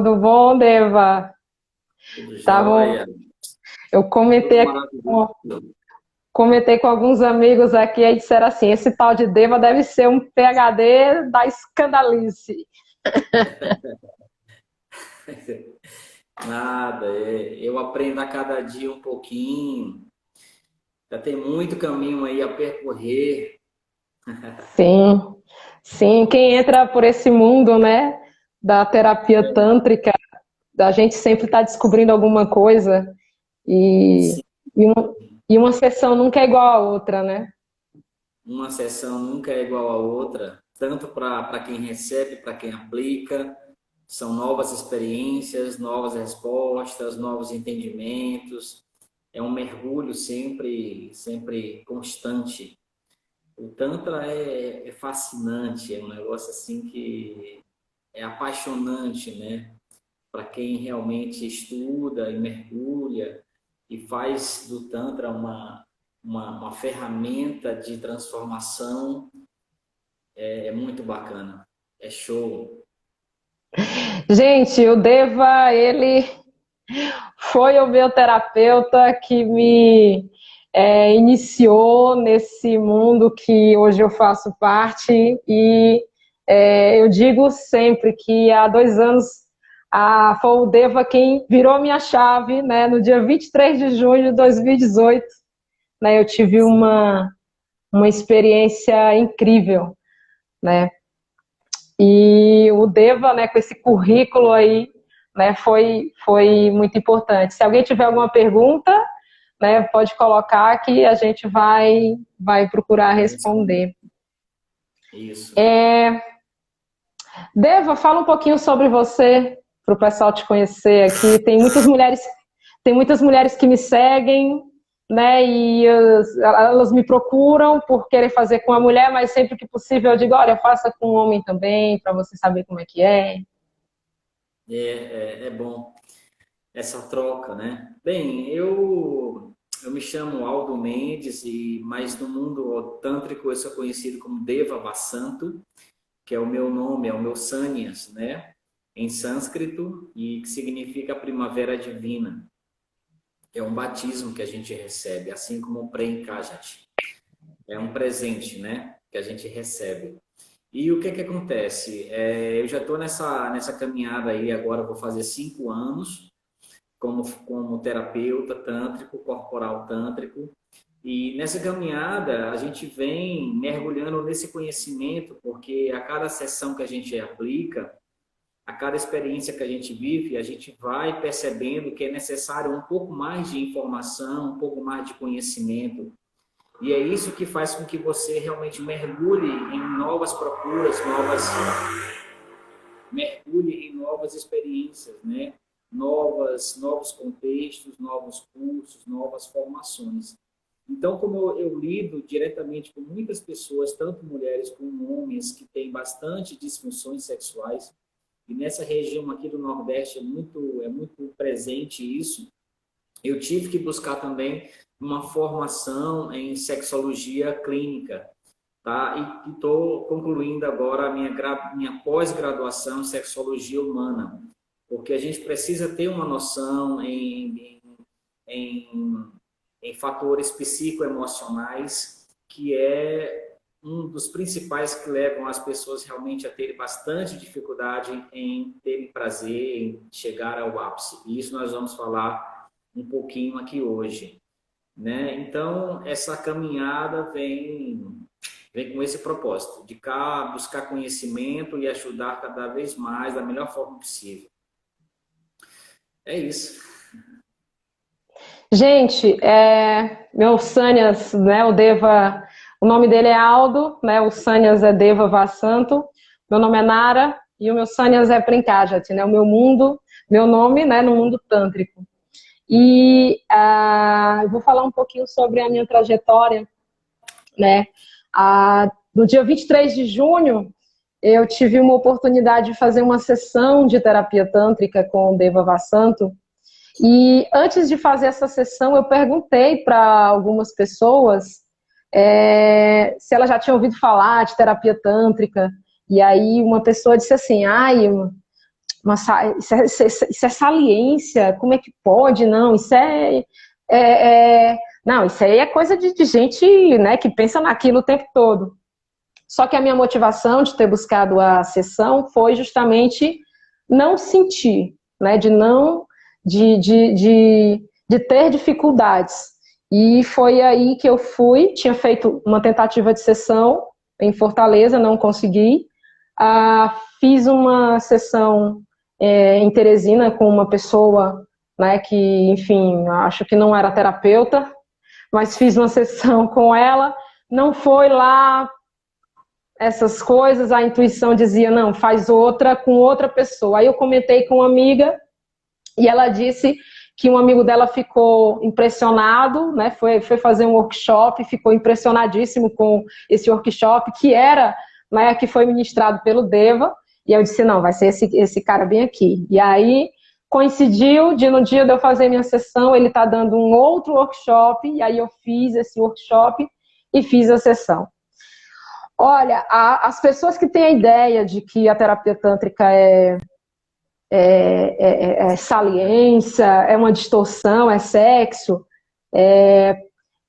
Tudo bom, Deva? Tudo Tavam, jóia, eu tudo com- maravilhoso. comentei com alguns amigos aqui e disseram assim, esse tal de Deva deve ser um PhD da escandalice. Nada, eu aprendo a cada dia um pouquinho. Já tem muito caminho aí a percorrer. Sim, sim, quem entra por esse mundo, né, da terapia tântrica, a gente sempre está descobrindo alguma coisa e, Sim, e, e uma sessão nunca é igual à outra, né? uma sessão nunca é igual à outra, tanto para quem recebe, para quem aplica. São novas experiências, novas respostas, novos entendimentos. É um mergulho sempre constante. O Tantra é fascinante, é um negócio assim que é apaixonante, né? Para quem realmente estuda e mergulha e faz do Tantra uma ferramenta de transformação, é muito bacana. É show. Gente, o Deva, ele foi o meu terapeuta que me iniciou nesse mundo que hoje eu faço parte e eu digo sempre que há 2 anos foi o Deva quem virou a minha chave, né? No dia 23 de junho de 2018, né? Eu tive uma experiência incrível, né? E o Deva, né, com esse currículo aí, né, foi muito importante. Se alguém tiver alguma pergunta, né, pode colocar que a gente vai procurar Vai responder. responder. Isso. É, Deva, fala um pouquinho sobre você, para o pessoal te conhecer aqui. Tem muitas mulheres que me seguem, né, e elas me procuram por querer fazer com a mulher, mas sempre que possível eu digo, olha, faça com o homem também, para você saber como é que é. É bom essa troca, né? Bem, eu me chamo Aldo Mendes, mas no mundo tântrico eu sou conhecido como Deva Vassanto, que é o meu nome, é o meu Sanyas, né? Em sânscrito, e que significa primavera divina. É um batismo que a gente recebe, assim como o Prem-Kajat. É um presente, né? Que a gente recebe. E o que que acontece? Eu já estou nessa caminhada aí, agora eu vou fazer 5 anos como terapeuta tântrico, corporal tântrico. E nessa caminhada, a gente vem mergulhando nesse conhecimento, porque a cada sessão que a gente aplica, a cada experiência que a gente vive, a gente vai percebendo que é necessário um pouco mais de informação, um pouco mais de conhecimento. E é isso que faz com que você realmente mergulhe em novas experiências, né? Novos contextos, novos cursos, novas formações. Então, como eu lido diretamente com muitas pessoas, tanto mulheres como homens, que têm bastante disfunções sexuais, e nessa região aqui do Nordeste é muito presente isso, eu tive que buscar também uma formação em sexologia clínica, tá? E estou concluindo agora a minha pós-graduação em sexologia humana, porque a gente precisa ter uma noção em, em fatores psicoemocionais, que é um dos principais que levam as pessoas realmente a terem bastante dificuldade em terem prazer, em chegar ao ápice. E isso nós vamos falar um pouquinho aqui hoje, né? Então, essa caminhada vem com esse propósito, de cá buscar conhecimento e ajudar cada vez mais da melhor forma possível. É isso. Gente, meu Sanyas, né, o nome dele é Aldo, né, o Sanyas é Deva Vassanto, meu nome é Nara e o meu Sanyas é Prinkajat, né, o meu mundo, meu nome, né, no mundo tântrico. E eu vou falar um pouquinho sobre a minha trajetória, né, no dia 23 de junho, eu tive uma oportunidade de fazer uma sessão de terapia tântrica com o Deva Vassanto. E antes de fazer essa sessão, eu perguntei para algumas pessoas se elas já tinham ouvido falar de terapia tântrica. E aí uma pessoa disse assim, ai, isso é saliência, como é que pode? Não, não, isso aí é coisa de gente, né, que pensa naquilo o tempo todo. Só que a minha motivação de ter buscado a sessão foi justamente não sentir, né, de ter dificuldades. E foi aí que eu fui, tinha feito uma tentativa de sessão em Fortaleza, não consegui. Fiz uma sessão em Teresina com uma pessoa, né, que, enfim, acho que não era terapeuta, mas fiz uma sessão com ela, não foi lá essas coisas, a intuição dizia, não, faz outra com outra pessoa. Aí eu comentei com uma amiga e ela disse que um amigo dela ficou impressionado, né, foi fazer um workshop, ficou impressionadíssimo com esse workshop, que era, né, que foi ministrado pelo Deva, e eu disse, não, vai ser esse cara bem aqui. E aí coincidiu no dia de eu fazer minha sessão, ele está dando um outro workshop, e aí eu fiz esse workshop e fiz a sessão. Olha, as pessoas que têm a ideia de que a terapia tântrica é saliência, é uma distorção, é sexo,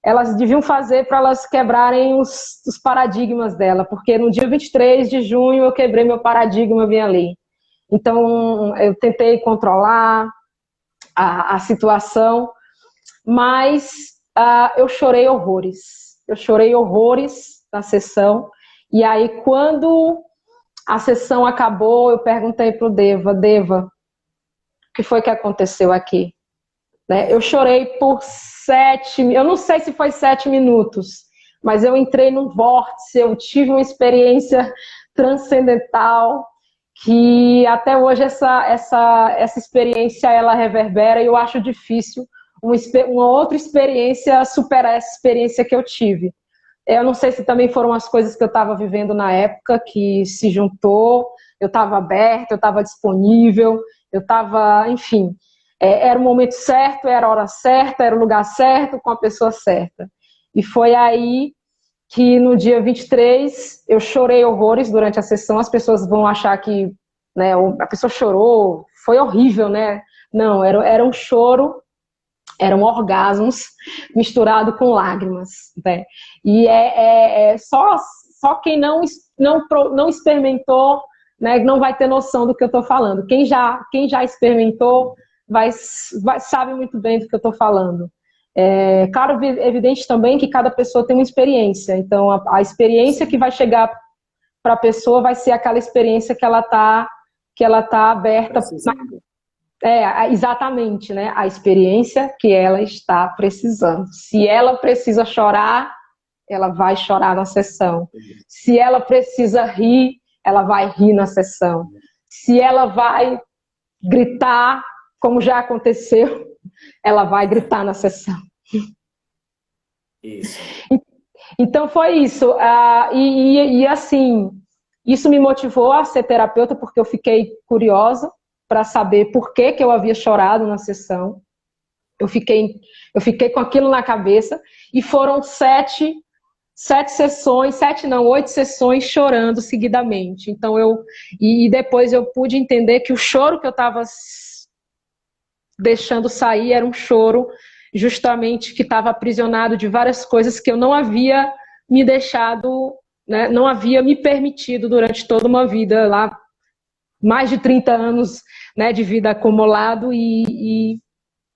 elas deviam fazer para elas quebrarem os paradigmas dela, porque no dia 23 de junho eu quebrei meu paradigma bem ali. Então, eu tentei controlar a situação, mas eu chorei horrores. Eu chorei horrores na sessão. E aí, quando a sessão acabou, eu perguntei para o Deva, o que foi que aconteceu aqui? Né? Eu chorei por 7, eu não sei se foi 7 minutos, mas eu entrei num vórtice, eu tive uma experiência transcendental, que até hoje essa experiência ela reverbera, e eu acho difícil uma outra experiência superar essa experiência que eu tive. Eu não sei se também foram as coisas que eu estava vivendo na época que se juntou, eu estava aberta, eu estava disponível, eu estava, enfim, era o momento certo, era a hora certa, era o lugar certo, com a pessoa certa. E foi aí que no dia 23 eu chorei horrores durante a sessão. As pessoas vão achar que, né, a pessoa chorou, foi horrível, né? Não, era um choro, eram orgasmos misturado com lágrimas, né? E só quem não experimentou, né, não vai ter noção do que eu estou falando. Quem já experimentou sabe muito bem do que eu estou falando. Claro, é evidente também que cada pessoa tem uma experiência. Então, a experiência que vai chegar para a pessoa vai ser aquela experiência que ela tá aberta. Exatamente, né? A experiência que ela está precisando. Se ela precisa chorar, ela vai chorar na sessão. Se ela precisa rir, ela vai rir na sessão. Se ela vai gritar, como já aconteceu, ela vai gritar na sessão. Isso. Então foi isso. E assim, isso me motivou a ser terapeuta, porque eu fiquei curiosa para saber por que eu havia chorado na sessão. Eu fiquei com aquilo na cabeça, e foram 8 sessões chorando seguidamente. Então depois eu pude entender que o choro que eu estava deixando sair era um choro justamente que estava aprisionado de várias coisas que eu não havia me deixado, né, não havia me permitido durante toda uma vida lá, mais de 30 anos, né, de vida acumulado, e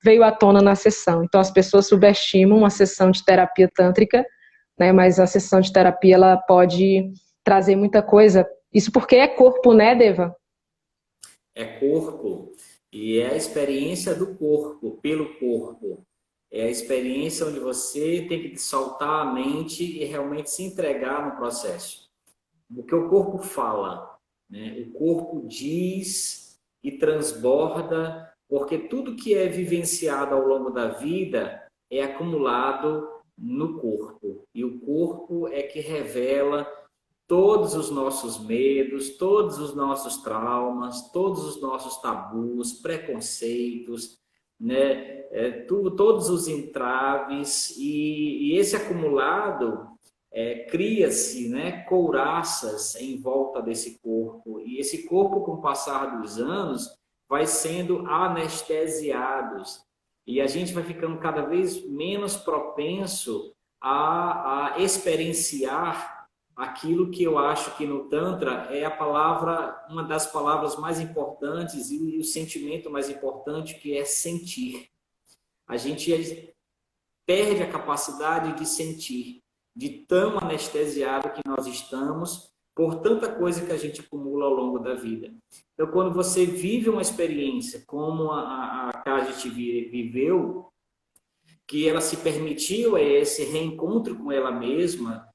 veio à tona na sessão. Então as pessoas subestimam uma sessão de terapia tântrica, né, mas a sessão de terapia ela pode trazer muita coisa. Isso porque é corpo, né, Deva? É corpo, e é a experiência do corpo, pelo corpo. É a experiência onde você tem que soltar a mente e realmente se entregar no processo. O que o corpo fala, né? O corpo diz e transborda, porque tudo que é vivenciado ao longo da vida é acumulado no corpo. E o corpo é que revela todos os nossos medos, todos os nossos traumas, todos os nossos tabus, preconceitos, né? Todos os entraves, e esse acumulado cria-se, né, couraças em volta desse corpo. E esse corpo, com o passar dos anos, vai sendo anestesiados. E a gente vai ficando cada vez menos propenso a experienciar aquilo que eu acho que no Tantra é a palavra, uma das palavras mais importantes e o sentimento mais importante, que é sentir. A gente perde a capacidade de sentir, de tão anestesiado que nós estamos por tanta coisa que a gente acumula ao longo da vida. Então, quando você vive uma experiência como a Kajit viveu, que ela se permitiu a esse reencontro com ela mesma,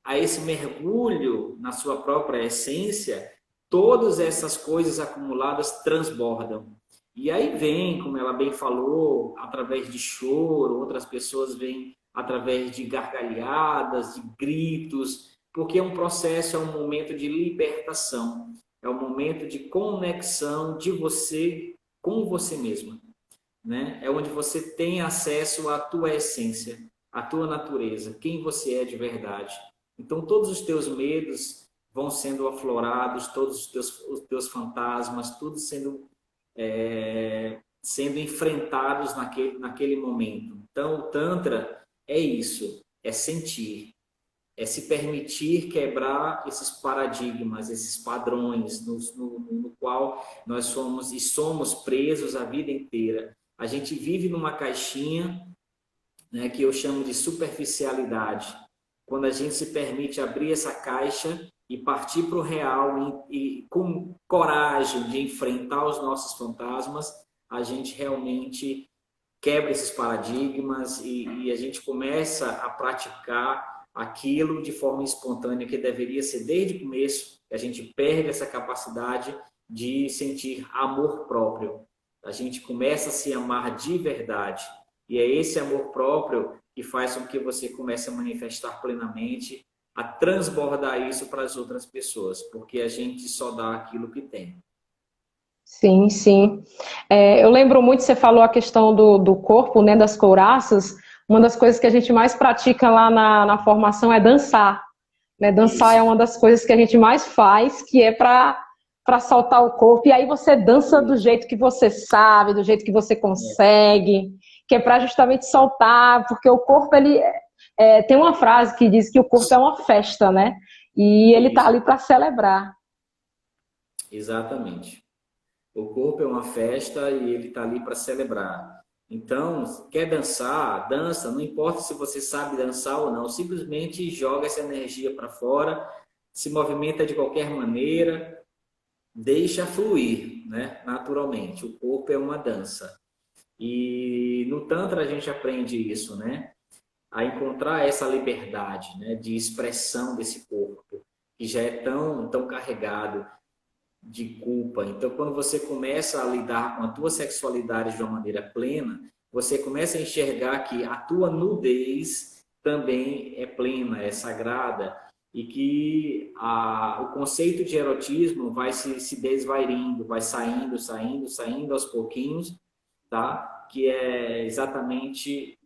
a esse mergulho na sua própria essência, todas essas coisas acumuladas transbordam. E aí vem, como ela bem falou, através de choro, outras pessoas vêm através de gargalhadas, de gritos, porque é um processo, é um momento de libertação, é um momento de conexão de você com você mesma, né? É onde você tem acesso à tua essência, à tua natureza, quem você é de verdade. Então, todos os teus medos vão sendo aflorados, todos os teus fantasmas, tudo sendo enfrentados naquele momento. Então, o Tantra é isso, é sentir, é se permitir quebrar esses paradigmas, esses padrões no qual nós somos presos a vida inteira. A gente vive numa caixinha, né, que eu chamo de superficialidade. Quando a gente se permite abrir essa caixa e partir para o real e com coragem de enfrentar os nossos fantasmas, a gente realmente quebra esses paradigmas e a gente começa a praticar aquilo de forma espontânea que deveria ser desde o começo. A gente perde essa capacidade de sentir amor próprio. A gente começa a se amar de verdade. E é esse amor próprio que faz com que você comece a manifestar plenamente, a transbordar isso para as outras pessoas, porque a gente só dá aquilo que tem. Sim, sim. Eu lembro muito, você falou a questão do corpo, né, das couraças. Uma das coisas que a gente mais pratica lá na formação é dançar. Né? Dançar Isso. é uma das coisas que a gente mais faz, que é para soltar o corpo. E aí você dança do jeito que você sabe, do jeito que você consegue, que é para justamente soltar, porque o corpo, ele tem uma frase que diz que o corpo é uma festa, né? E ele está ali para celebrar. Exatamente. O corpo é uma festa e ele está ali para celebrar. Então, quer dançar, dança, não importa se você sabe dançar ou não, simplesmente joga essa energia para fora, se movimenta de qualquer maneira, deixa fluir, né? Naturalmente. O corpo é uma dança. E no Tantra a gente aprende isso, né? A encontrar essa liberdade, né? De expressão desse corpo, que já é tão carregado de culpa. Então, quando você começa a lidar com a tua sexualidade de uma maneira plena, você começa a enxergar que a tua nudez também é plena, é sagrada, e que o conceito de erotismo vai se desvairindo, vai saindo aos pouquinhos, tá? Que é exatamente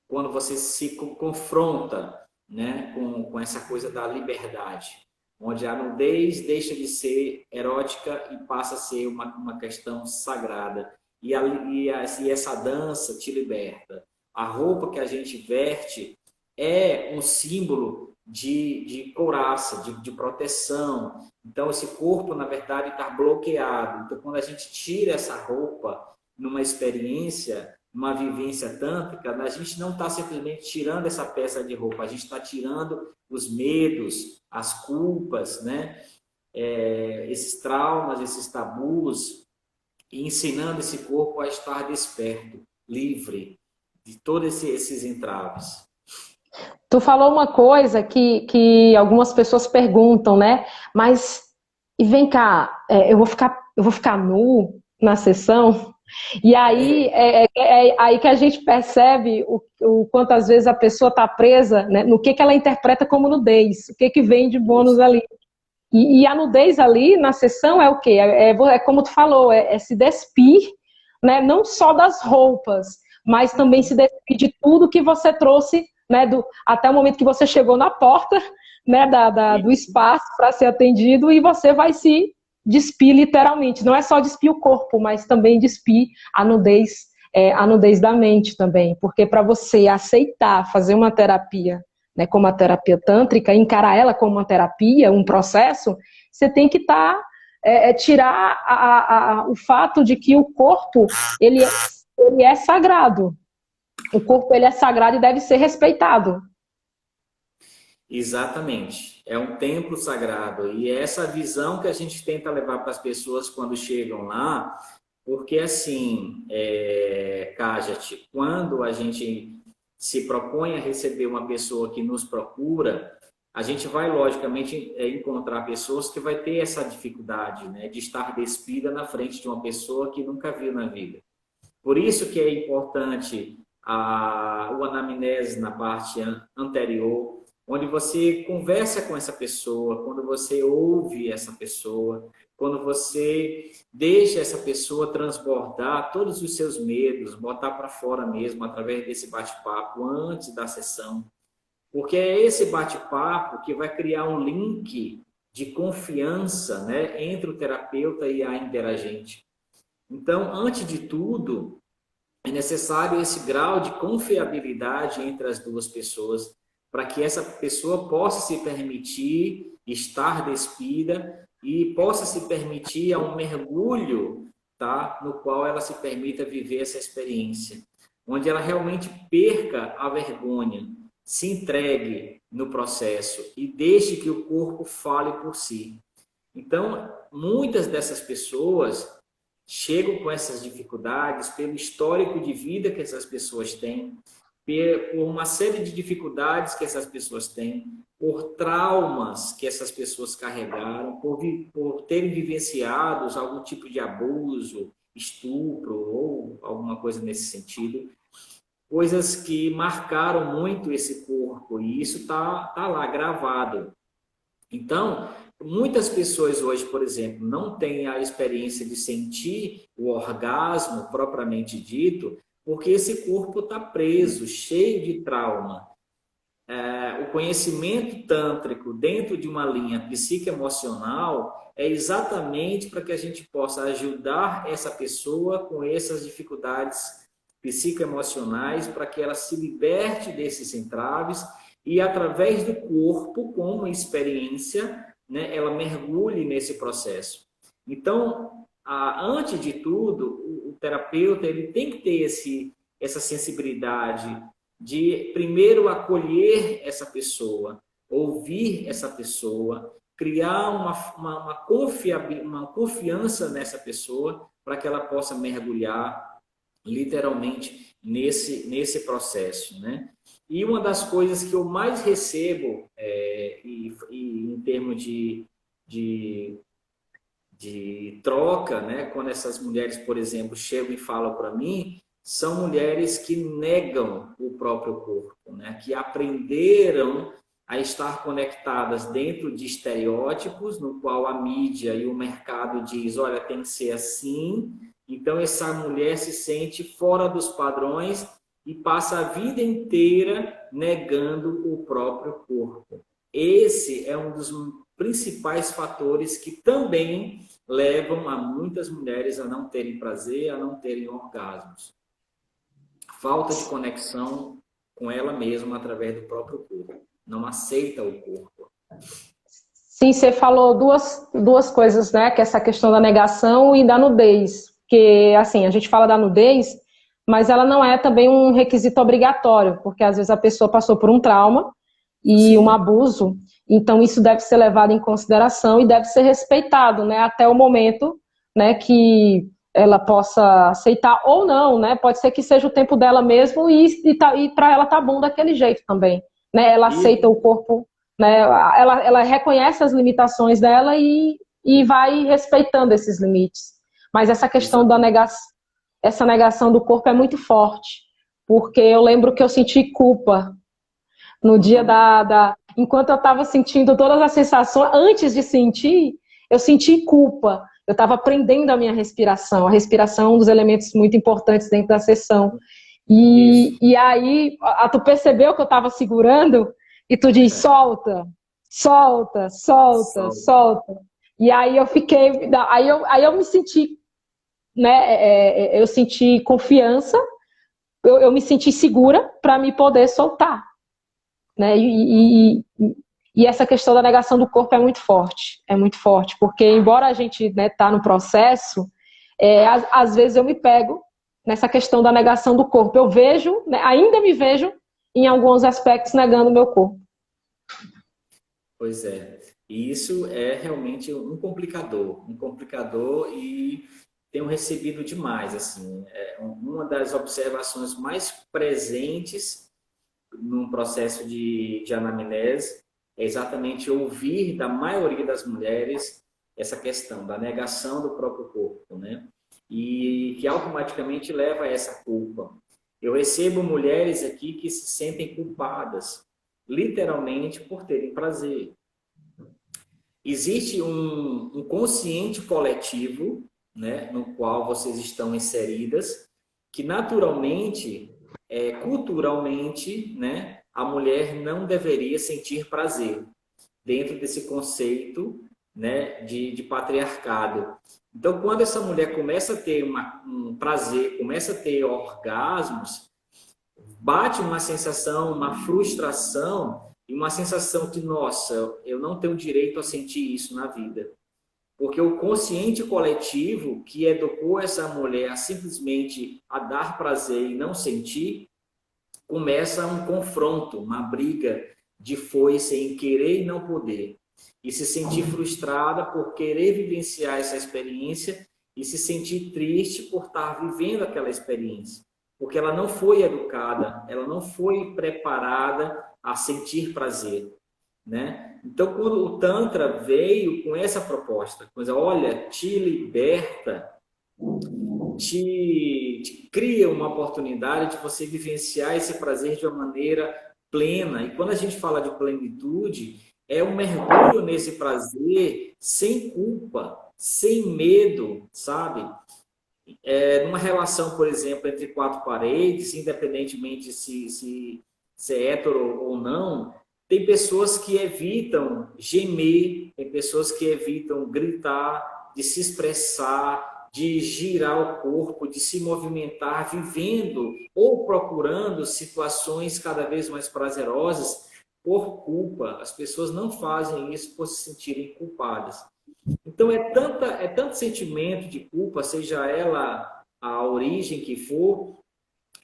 quando você se confronta, né, com essa coisa da liberdade, onde a nudez deixa de ser erótica e passa a ser uma questão sagrada. E essa dança te liberta. A roupa que a gente veste é um símbolo de couraça, de proteção. Então, esse corpo, na verdade, está bloqueado. Então, quando a gente tira essa roupa numa experiência, numa vivência tântrica, a gente não está simplesmente tirando essa peça de roupa, a gente está tirando os medos, as culpas, né? Esses traumas, esses tabus, e ensinando esse corpo a estar desperto, livre de todos esses entraves. Tu falou uma coisa que algumas pessoas perguntam, né? Mas, e vem cá, eu vou ficar nu na sessão? E aí aí que a gente percebe o quanto às vezes a pessoa está presa, né, no que ela interpreta como nudez, o que vem de bônus ali. E a nudez ali na sessão é o quê? É como tu falou, é se despir, né, não só das roupas, mas também se despir de tudo que você trouxe né, até o momento que você chegou na porta, né, do espaço para ser atendido, e você vai se despir literalmente. Não é só despir o corpo, mas também despir a nudez da mente também. Porque para você aceitar fazer uma terapia, né, como a terapia tântrica, encarar ela como uma terapia, um processo, você tem que tirar o fato de que o corpo ele é sagrado. O corpo ele é sagrado e deve ser respeitado. Exatamente. É um templo sagrado. E é essa visão que a gente tenta levar para as pessoas quando chegam lá, porque assim, Kajat, quando a gente se propõe a receber uma pessoa que nos procura, a gente vai, logicamente, encontrar pessoas que vai ter essa dificuldade, né, de estar despida na frente de uma pessoa que nunca viu na vida. Por isso que é importante o anamnese na parte anterior, onde você conversa com essa pessoa, quando você ouve essa pessoa, quando você deixa essa pessoa transbordar todos os seus medos, botar para fora mesmo, através desse bate-papo antes da sessão. Porque é esse bate-papo que vai criar um link de confiança, né, entre o terapeuta e a interagente. Então, antes de tudo, é necessário esse grau de confiabilidade entre as duas pessoas, para que essa pessoa possa se permitir estar despida e possa se permitir um mergulho, tá, no qual ela se permita viver essa experiência, onde ela realmente perca a vergonha, se entregue no processo e deixe que o corpo fale por si. Então, muitas dessas pessoas chegam com essas dificuldades pelo histórico de vida que essas pessoas têm, por uma série de dificuldades que essas pessoas têm, por traumas que essas pessoas carregaram, por terem vivenciado algum tipo de abuso, estupro ou alguma coisa nesse sentido. Coisas que marcaram muito esse corpo, e isso tá lá gravado. Então, muitas pessoas hoje, por exemplo, não têm a experiência de sentir o orgasmo propriamente dito, porque esse corpo está preso, cheio de trauma. O conhecimento tântrico dentro de uma linha psicoemocional é exatamente para que a gente possa ajudar essa pessoa com essas dificuldades psicoemocionais, para que ela se liberte desses entraves e, através do corpo, como experiência, né, ela mergulhe nesse processo. Então, antes de tudo, o terapeuta ele tem que ter essa sensibilidade de, primeiro, acolher essa pessoa, ouvir essa pessoa, criar uma confiança nessa pessoa para que ela possa mergulhar literalmente nesse processo, né? E uma das coisas que eu mais recebo e em termos de troca, né, quando essas mulheres, por exemplo, chegam e falam para mim, são mulheres que negam o próprio corpo, né, que aprenderam a estar conectadas dentro de estereótipos, no qual a mídia e o mercado diz, olha, tem que ser assim. Então, essa mulher se sente fora dos padrões e passa a vida inteira negando o próprio corpo. Esse é um dos principais fatores que também levam a muitas mulheres a não terem prazer, a não terem orgasmos. Falta de conexão com ela mesma através do próprio corpo. Não aceita o corpo. Sim, você falou duas coisas, né? Que é essa questão da negação e da nudez. Porque, assim, a gente fala da nudez, mas ela não é também um requisito obrigatório, porque às vezes a pessoa passou por um trauma e Sim. um abuso, então isso deve ser levado em consideração e deve ser respeitado, né? Até o momento, né, que ela possa aceitar ou não, né? Pode ser que seja o tempo dela mesmo e para ela tá bom daquele jeito também, né? Ela aceita o corpo, né? Ela reconhece as limitações dela e vai respeitando esses limites. Mas essa questão da negação do corpo é muito forte, porque eu lembro que eu senti culpa no dia enquanto eu estava sentindo todas as sensações, antes de sentir, eu senti culpa. Eu estava aprendendo a minha respiração. A respiração é um dos elementos muito importantes dentro da sessão. Isso. E aí, tu percebeu que eu estava segurando e tu diz, solta, solta, solta, Só. solta. E aí eu fiquei, aí eu me senti, né, eu senti confiança, eu me senti segura para me poder soltar, né? E essa questão da negação do corpo é muito forte, porque embora a gente, né, tá no processo, às vezes eu me pego nessa questão da negação do corpo. Eu vejo, né, ainda me vejo em alguns aspectos negando o meu corpo. Pois é. E isso é realmente um complicador e tenho recebido demais, assim, uma das observações mais presentes num processo de anamnese é exatamente ouvir da maioria das mulheres essa questão da negação do próprio corpo, né? E que automaticamente leva a essa culpa. Eu recebo mulheres aqui que se sentem culpadas, literalmente por terem prazer. Existe um consciente coletivo, né, no qual vocês estão inseridas, que naturalmente, culturalmente, né, a mulher não deveria sentir prazer dentro desse conceito, né, de patriarcado. Então, quando essa mulher começa a ter um prazer, começa a ter orgasmos, bate uma sensação, uma frustração e uma sensação de, nossa, eu não tenho direito a sentir isso na vida. Porque o consciente coletivo que educou essa mulher a simplesmente a dar prazer e não sentir, começa um confronto, uma briga de foice em querer e não poder. E se sentir frustrada por querer vivenciar essa experiência e se sentir triste por estar vivendo aquela experiência. Porque ela não foi educada, ela não foi preparada a sentir prazer, né? Então, quando o Tantra veio com essa proposta, coisa, olha, te liberta, te cria uma oportunidade de você vivenciar esse prazer de uma maneira plena. E quando a gente fala de plenitude, é um mergulho nesse prazer sem culpa, sem medo, sabe? Numa relação, por exemplo, entre quatro paredes, independentemente se é hétero ou não, tem pessoas que evitam gemer, tem pessoas que evitam gritar, de se expressar, de girar o corpo, de se movimentar, vivendo ou procurando situações cada vez mais prazerosas por culpa. As pessoas não fazem isso por se sentirem culpadas. Então é tanto sentimento de culpa, seja ela a origem que for,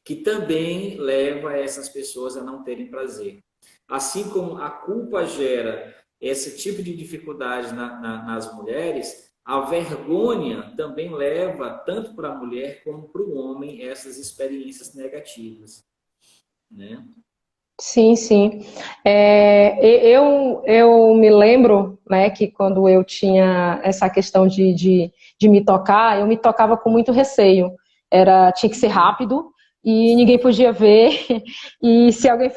que também leva essas pessoas a não terem prazer. Assim como a culpa gera esse tipo de dificuldade nas mulheres, a vergonha também leva tanto para a mulher como para o homem essas experiências negativas, né? Sim, sim. Eu me lembro, né, que quando eu tinha essa questão de me tocar, eu me tocava com muito receio. Tinha que ser rápido e ninguém podia ver. E se alguém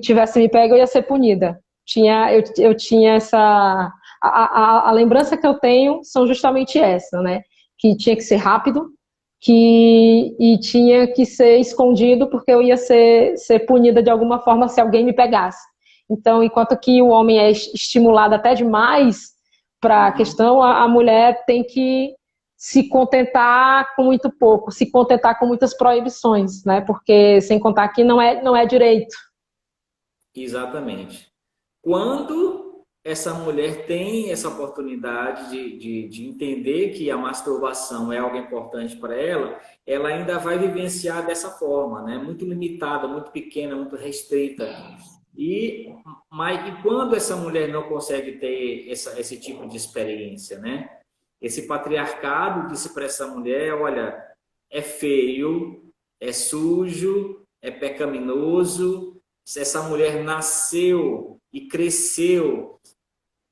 tivesse me pego, eu ia ser punida. Eu tinha essa. A lembrança que eu tenho são justamente essa, né? Que tinha que ser rápido, e tinha que ser escondido porque eu ia ser punida de alguma forma se alguém me pegasse. Então, enquanto que o homem é estimulado até demais para a questão, a mulher tem que se contentar com muito pouco, se contentar com muitas proibições, né? Porque sem contar que não é direito. Exatamente. Quando essa mulher tem essa oportunidade de entender que a masturbação é algo importante para ela, ela ainda vai vivenciar dessa forma, né? Muito limitada, muito pequena, muito restrita. E quando essa mulher não consegue ter esse tipo de experiência, né? Esse patriarcado disse para essa mulher, olha, é feio, é sujo, é pecaminoso. Se essa mulher nasceu e cresceu,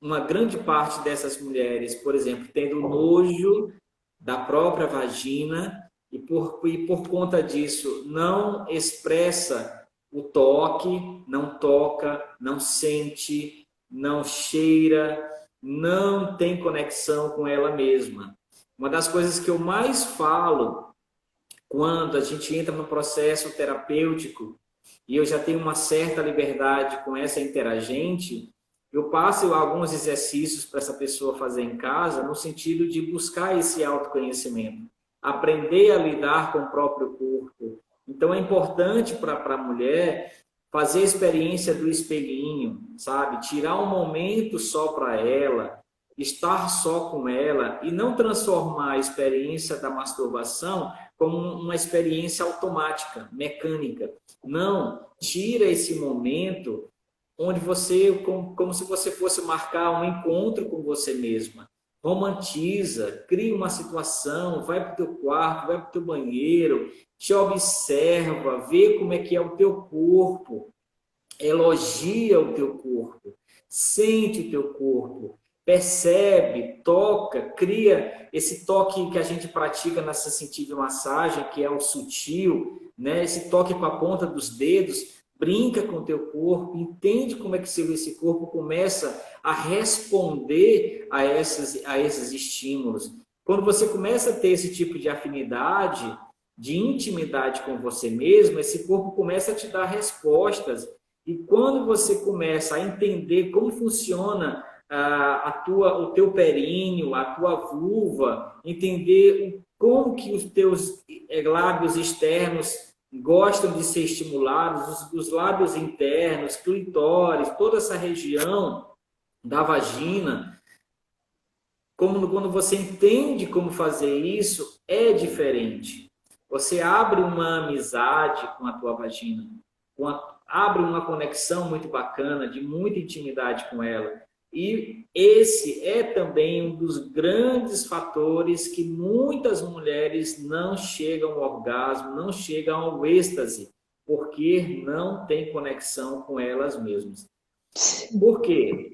uma grande parte dessas mulheres, por exemplo, tendo nojo da própria vagina e por conta disso não expressa o toque, não toca, não sente, não cheira, não tem conexão com ela mesma. Uma das coisas que eu mais falo quando a gente entra no processo terapêutico e eu já tenho uma certa liberdade com essa interagente, eu passo alguns exercícios para essa pessoa fazer em casa, no sentido de buscar esse autoconhecimento, aprender a lidar com o próprio corpo. Então, é importante para a mulher fazer a experiência do espelhinho, sabe? Tirar um momento só para ela, estar só com ela e não transformar a experiência da masturbação como uma experiência automática, mecânica. Não, tira esse momento onde você, como se você fosse marcar um encontro com você mesma. Romantiza, cria uma situação, vai para o teu quarto, vai para o teu banheiro, te observa, vê como é que é o teu corpo, elogia o teu corpo, sente o teu corpo, percebe, toca, cria esse toque que a gente pratica na sensitive massagem, que é o sutil, né? Esse toque com a ponta dos dedos, brinca com o teu corpo, entende como é que esse corpo começa a responder a esses estímulos. Quando você começa a ter esse tipo de afinidade, de intimidade com você mesmo, esse corpo começa a te dar respostas. E quando você começa a entender como funciona o teu períneo, a tua vulva, entender como que os teus lábios externos gostam de ser estimulados, os lábios internos, clitóris, toda essa região da vagina, quando você entende como fazer isso, é diferente. Você abre uma amizade com a tua vagina, abre uma conexão muito bacana, de muita intimidade com ela. E esse é também um dos grandes fatores que muitas mulheres não chegam ao orgasmo, não chegam ao êxtase, porque não tem conexão com elas mesmas. Por quê?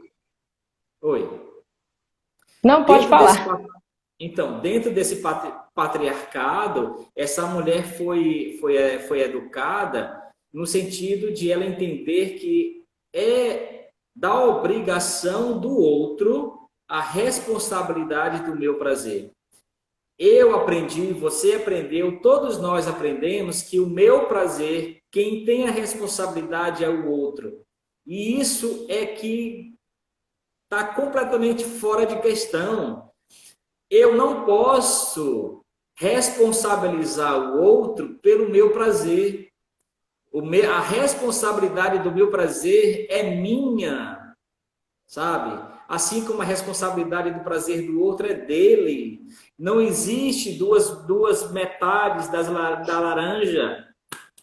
Oi. Não, pode falar. Então, dentro desse patriarcado, essa mulher foi educada no sentido de ela entender que é da obrigação do outro a responsabilidade do meu prazer. Eu aprendi, você aprendeu, todos nós aprendemos que o meu prazer, quem tem a responsabilidade é o outro. E isso é que está completamente fora de questão. Eu não posso responsabilizar o outro pelo meu prazer. A responsabilidade do meu prazer é minha, sabe? Assim como a responsabilidade do prazer do outro é dele. Não existe duas metades da laranja.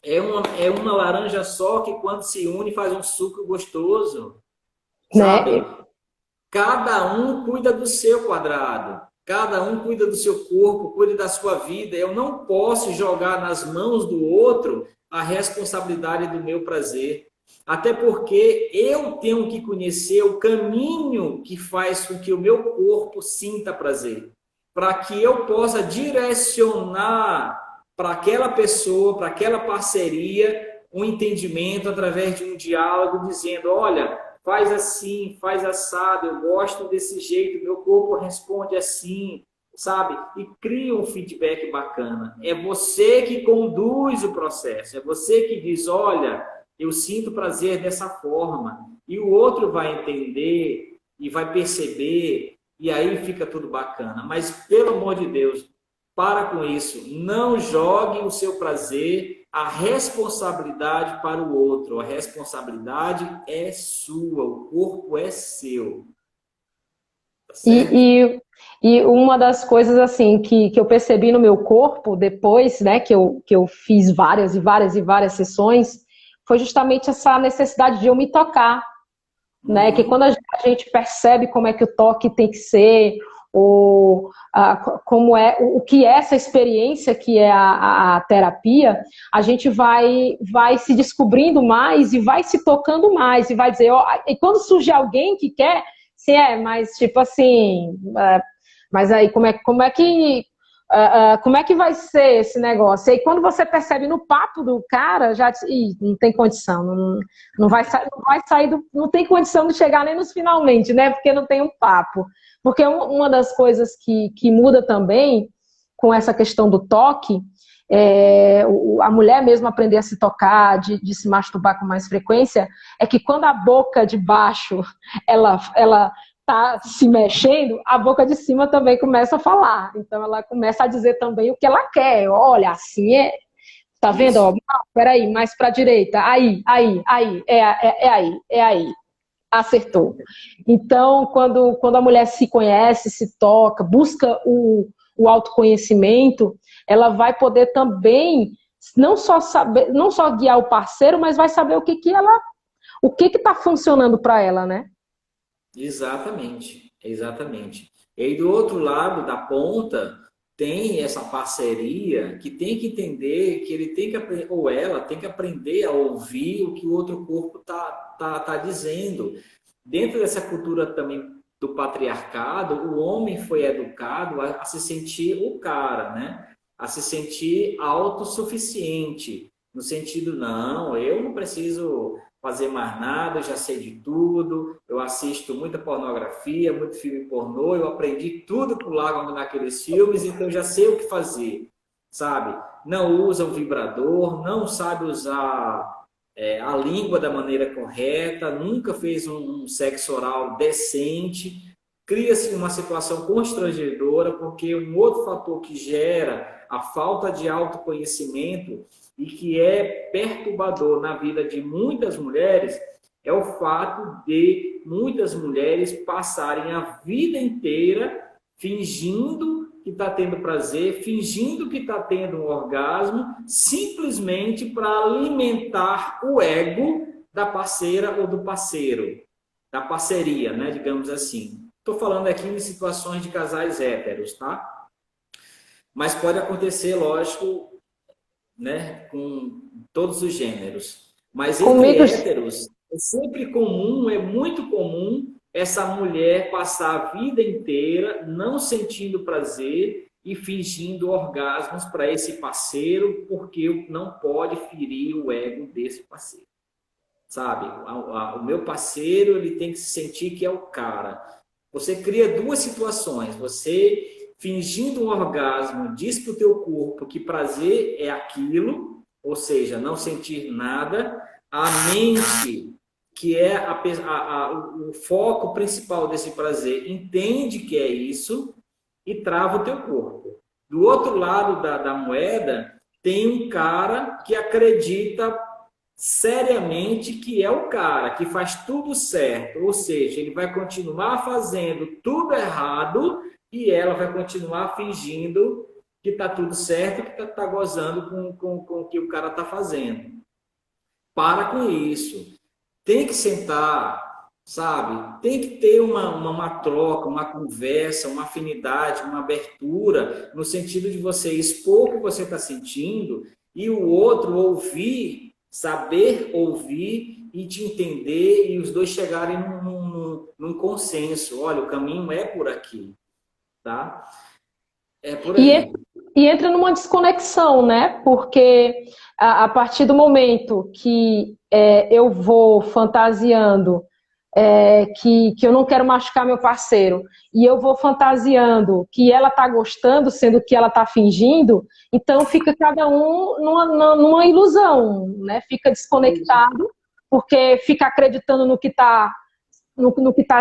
É uma laranja só que, quando se une, faz um suco gostoso, sabe? Né? Cada um cuida do seu quadrado. Cada um cuida do seu corpo, cuida da sua vida. Eu não posso jogar nas mãos do outro a responsabilidade do meu prazer. Até porque eu tenho que conhecer o caminho que faz com que o meu corpo sinta prazer. Para que eu possa direcionar para aquela pessoa, para aquela parceria, um entendimento através de um diálogo, dizendo, olha, faz assim, faz assado, eu gosto desse jeito, meu corpo responde assim, sabe? E cria um feedback bacana. É você que conduz o processo, é você que diz, olha, eu sinto prazer dessa forma. E o outro vai entender e vai perceber, e aí fica tudo bacana. Mas, pelo amor de Deus, para com isso. Não jogue o seu prazer, a responsabilidade para o outro. A responsabilidade é sua, o corpo é seu. Tá certo? E uma das coisas assim que eu percebi no meu corpo depois, né, que eu fiz várias e várias e várias sessões, foi justamente essa necessidade de eu me tocar, né? Que quando a gente percebe como é que o toque tem que ser, ou como é, o que é essa experiência que é a terapia, a gente vai se descobrindo mais e vai se tocando mais e vai dizer, ó, e quando surge alguém que quer, sim, mas tipo assim, mas aí como é que vai ser esse negócio? E quando você percebe no papo do cara, já não tem condição, não vai sair não tem condição de chegar nem nos finalmente, né? Porque não tem um papo. Porque uma das coisas que muda também com essa questão do toque a mulher mesmo aprender a se tocar, de se masturbar com mais frequência, é que quando a boca de baixo ela está se mexendo, a boca de cima também começa a falar. Então ela começa a dizer também o que ela quer. Olha, assim é. Tá vendo? Ó, peraí, mais para a direita. Aí. É aí. Acertou. Então, quando a mulher se conhece, se toca, busca o autoconhecimento, ela vai poder também não só saber, não só guiar o parceiro, mas vai saber o que está funcionando para ela, né? Exatamente, exatamente. E aí, do outro lado da ponta, tem essa parceria que tem que entender que ele tem que aprender, ou ela tem que aprender a ouvir o que o outro corpo tá dizendo. Dentro dessa cultura também do patriarcado, o homem foi educado a se sentir o cara, né? A se sentir autossuficiente, no sentido, não, eu não preciso fazer mais nada, eu já sei de tudo, eu assisto muita pornografia, muito filme pornô, eu aprendi tudo por lá naqueles filmes, então eu já sei o que fazer, sabe? Não usa o vibrador, não sabe usar a língua da maneira correta, nunca fez um sexo oral decente, cria-se uma situação constrangedora, porque um outro fator que gera a falta de autoconhecimento e que é perturbador na vida de muitas mulheres é o fato de muitas mulheres passarem a vida inteira fingindo que está tendo prazer, fingindo que está tendo um orgasmo, simplesmente para alimentar o ego da parceira ou do parceiro, da parceria, né, digamos assim. Estou falando aqui em situações de casais héteros, tá? Mas pode acontecer, lógico, né, com todos os gêneros. Mas entre héteros, é sempre comum, é muito comum essa mulher passar a vida inteira não sentindo prazer e fingindo orgasmos para esse parceiro, porque não pode ferir o ego desse parceiro. Sabe? O meu parceiro, ele tem que se sentir que é o cara. Você cria duas situações. Você, fingindo um orgasmo, diz para o teu corpo que prazer é aquilo, ou seja, não sentir nada. A mente, que é o foco principal desse prazer, entende que é isso e trava o teu corpo. Do outro lado da moeda, tem um cara que acredita seriamente que é o cara, que faz tudo certo, ou seja, ele vai continuar fazendo tudo errado e ela vai continuar fingindo que está tudo certo, que está gozando com o que o cara está fazendo. Para com isso. Tem que sentar, sabe? Tem que ter uma troca, uma conversa, uma afinidade, uma abertura, no sentido de você expor o que você está sentindo e o outro ouvir, saber ouvir e te entender e os dois chegarem num consenso. Olha, o caminho é por aqui, tá? É por aí. E entra numa desconexão, né? Porque a partir do momento que eu vou fantasiando que eu não quero machucar meu parceiro e eu vou fantasiando que ela tá gostando, sendo que ela tá fingindo, então fica cada um numa ilusão, né? Fica desconectado, porque fica acreditando no que tá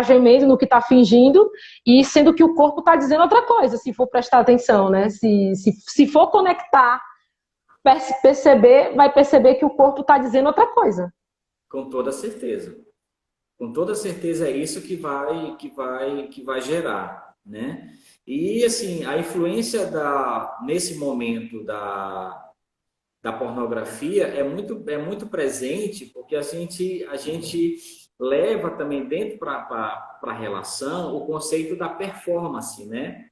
gemendo, no que está fingindo, e sendo que o corpo está dizendo outra coisa, se for prestar atenção, né? Se for conectar, perceber, vai perceber que o corpo está dizendo outra coisa. Com toda certeza. Com toda certeza é isso que vai gerar, né? E assim, a influência nesse momento da pornografia é muito presente, porque a gente leva também dentro para a relação o conceito da performance, né?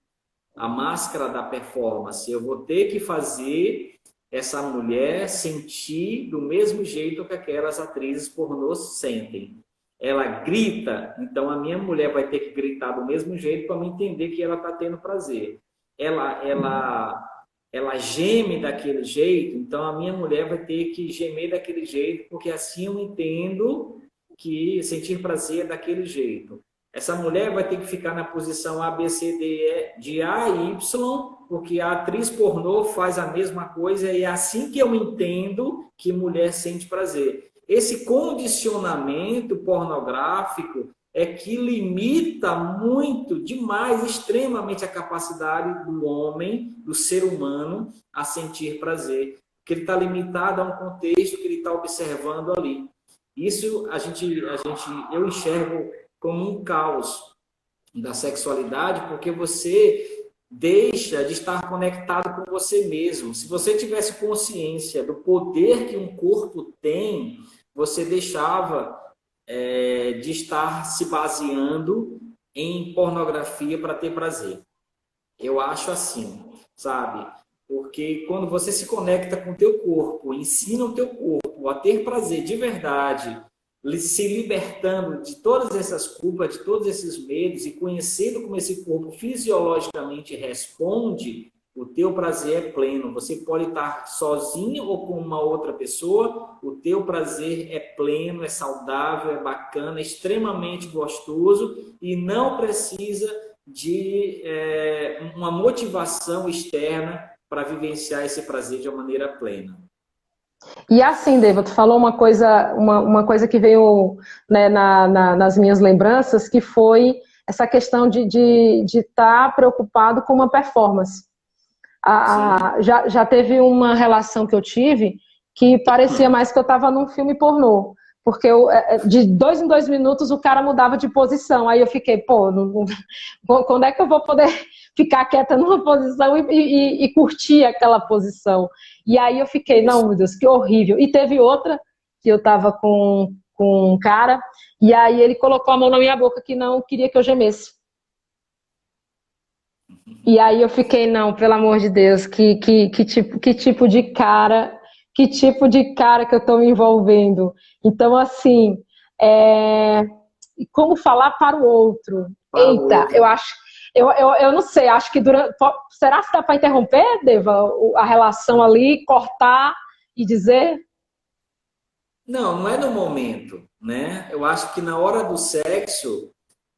A máscara da performance. Eu vou ter que fazer essa mulher sentir do mesmo jeito que aquelas atrizes pornôs sentem. Ela grita, então a minha mulher vai ter que gritar do mesmo jeito para me entender que ela está tendo prazer. Ela geme daquele jeito, então a minha mulher vai ter que gemer daquele jeito, porque assim eu entendo que sentir prazer é daquele jeito. Essa mulher vai ter que ficar na posição A, B, C, D, E, de A e Y, porque a atriz pornô faz a mesma coisa e é assim que eu entendo que mulher sente prazer. Esse condicionamento pornográfico é que limita muito, demais, extremamente a capacidade do homem, do ser humano, a sentir prazer. Porque ele está limitado a um contexto que ele está observando ali. Isso eu enxergo como um caos da sexualidade, porque você deixa de estar conectado com você mesmo. Se você tivesse consciência do poder que um corpo tem, você deixava de estar se baseando em pornografia para ter prazer. Eu acho assim, sabe? Porque quando você se conecta com o teu corpo, ensina o teu corpo a ter prazer de verdade, se libertando de todas essas culpas, de todos esses medos e conhecendo como esse corpo fisiologicamente responde, o teu prazer é pleno. Você pode estar sozinho ou com uma outra pessoa, o teu prazer é pleno, é saudável, é bacana, é extremamente gostoso e não precisa de uma motivação externa para vivenciar esse prazer de uma maneira plena. E assim, Deva, tu falou uma coisa que veio, né, nas minhas lembranças, que foi essa questão de estar preocupado com uma performance. Já teve uma relação que eu tive que parecia mais que eu estava num filme pornô. Porque de 2 em 2 minutos o cara mudava de posição. Aí eu fiquei, pô, quando é que eu vou poder ficar quieta numa posição e curtir aquela posição? E aí eu fiquei, não, meu Deus, que horrível. E teve outra que eu tava com um cara, e aí ele colocou a mão na minha boca que não queria que eu gemesse. E aí eu fiquei, não, pelo amor de Deus, que tipo de cara, que tipo de cara que eu tô me envolvendo. Então, assim, como falar para o outro? Eita, eu acho, eu não sei, acho que será que dá para interromper, Deva, a relação ali, cortar e dizer? Não, não é no momento, né? Eu acho que na hora do sexo,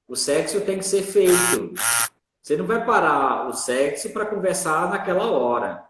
o sexo tem que ser feito. Você não vai parar o sexo para conversar naquela hora.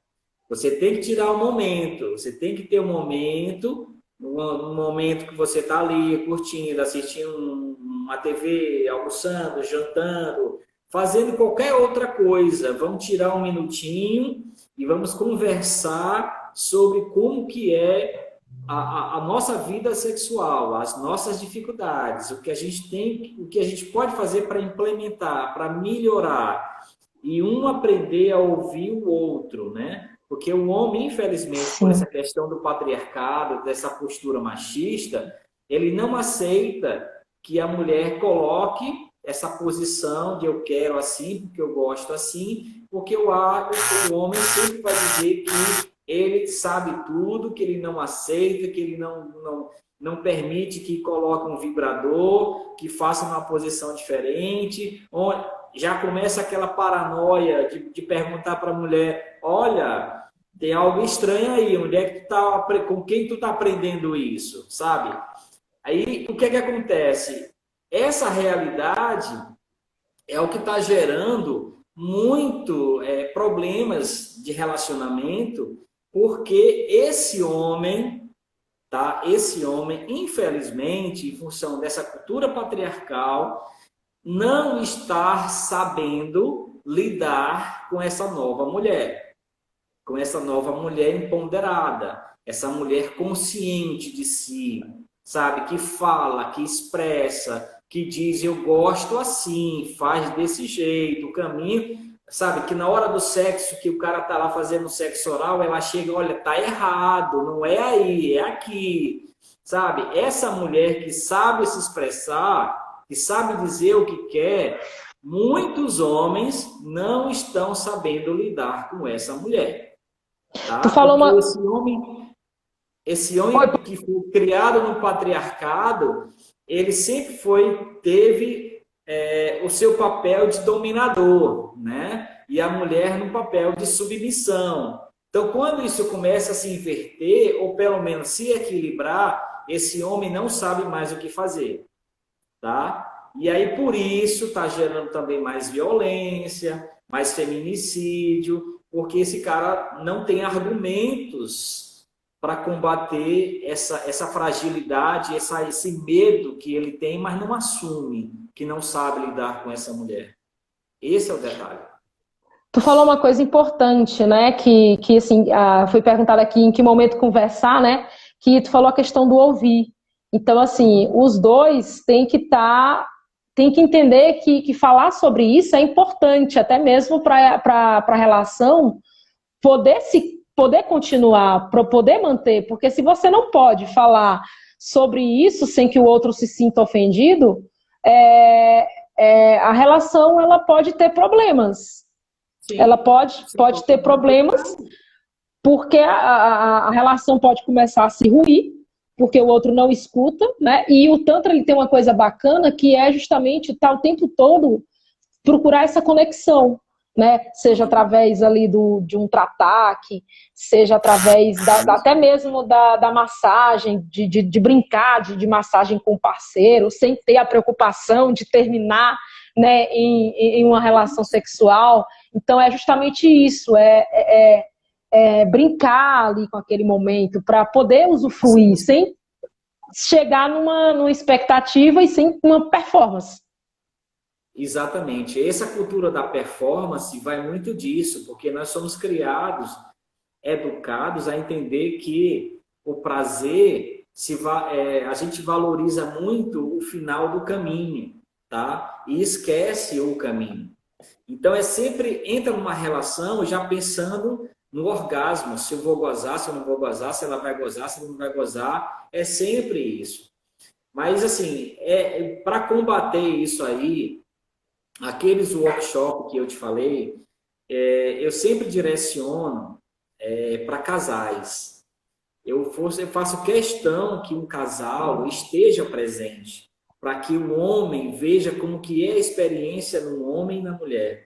Você tem que tirar o momento. Você tem que ter um momento, um momento que você está ali curtindo, assistindo uma TV, almoçando, jantando, fazendo qualquer outra coisa. Vamos tirar um minutinho e vamos conversar sobre como que é a nossa vida sexual, as nossas dificuldades, o que a gente tem, o que a gente pode fazer para implementar, para melhorar, e um aprender a ouvir o outro, né? Porque o homem, infelizmente, por essa questão do patriarcado, dessa postura machista, ele não aceita que a mulher coloque essa posição de eu quero assim, porque eu gosto assim, porque o homem sempre vai dizer que ele sabe tudo, que ele não aceita, que ele não permite que coloque um vibrador, que faça uma posição diferente. Já começa aquela paranoia de perguntar para a mulher, olha, tem algo estranho aí, onde é que com quem tu está aprendendo isso, sabe? Aí, o que é que acontece? Essa realidade é o que está gerando muito problemas de relacionamento, porque esse homem, infelizmente, em função dessa cultura patriarcal, não está sabendo lidar com essa nova mulher empoderada, essa mulher consciente de si, sabe, que fala, que expressa, que diz eu gosto assim, faz desse jeito, o caminho. Sabe, que na hora do sexo, que o cara tá lá fazendo sexo oral, ela chega, olha, tá errado, não é aí, é aqui. Sabe, essa mulher que sabe se expressar, que sabe dizer o que quer, muitos homens não estão sabendo lidar com essa mulher. Tá? Tu falou porque uma... esse homem que foi criado no patriarcado, ele sempre teve o seu papel de dominador, né? E a mulher no papel de submissão. Então, quando isso começa a se inverter, ou pelo menos se equilibrar, esse homem não sabe mais o que fazer, tá? E aí, por isso, está gerando também mais violência, mais feminicídio, porque esse cara não tem argumentos para combater essa fragilidade, esse medo que ele tem, mas não assume, que não sabe lidar com essa mulher. Esse é o detalhe. Tu falou uma coisa importante, né? Que assim, foi perguntado aqui em que momento conversar, né? Que tu falou a questão do ouvir. Então, assim, os dois têm que entender que falar sobre isso é importante, até mesmo para a relação poder continuar, para poder manter. Porque se você não pode falar sobre isso sem que o outro se sinta ofendido, a relação ela pode ter problemas. Sim, Ela pode ter problemas, porque a relação pode começar a se ruir, porque o outro não escuta, né? E o Tantra ele tem uma coisa bacana que é justamente estar o tempo todo procurar essa conexão, né? Seja através ali de um trataque, seja através até mesmo da massagem, de brincar de massagem com o parceiro, sem ter a preocupação de terminar, né, em uma relação sexual. Então é justamente isso, brincar ali com aquele momento para poder usufruir, sem chegar numa expectativa e sem uma performance. Exatamente. Essa cultura da performance vai muito disso, porque nós somos criados, educados a entender que o prazer a gente valoriza muito o final do caminho, tá? E esquece o caminho. Então é sempre entra numa relação já pensando no orgasmo, se eu vou gozar, se eu não vou gozar, se ela vai gozar, se ela não vai gozar, é sempre isso. Mas assim, para combater isso aí, aqueles workshops que eu te falei, eu sempre direciono para casais. Eu faço questão que um casal esteja presente, para que o homem veja como que é a experiência no homem e na mulher.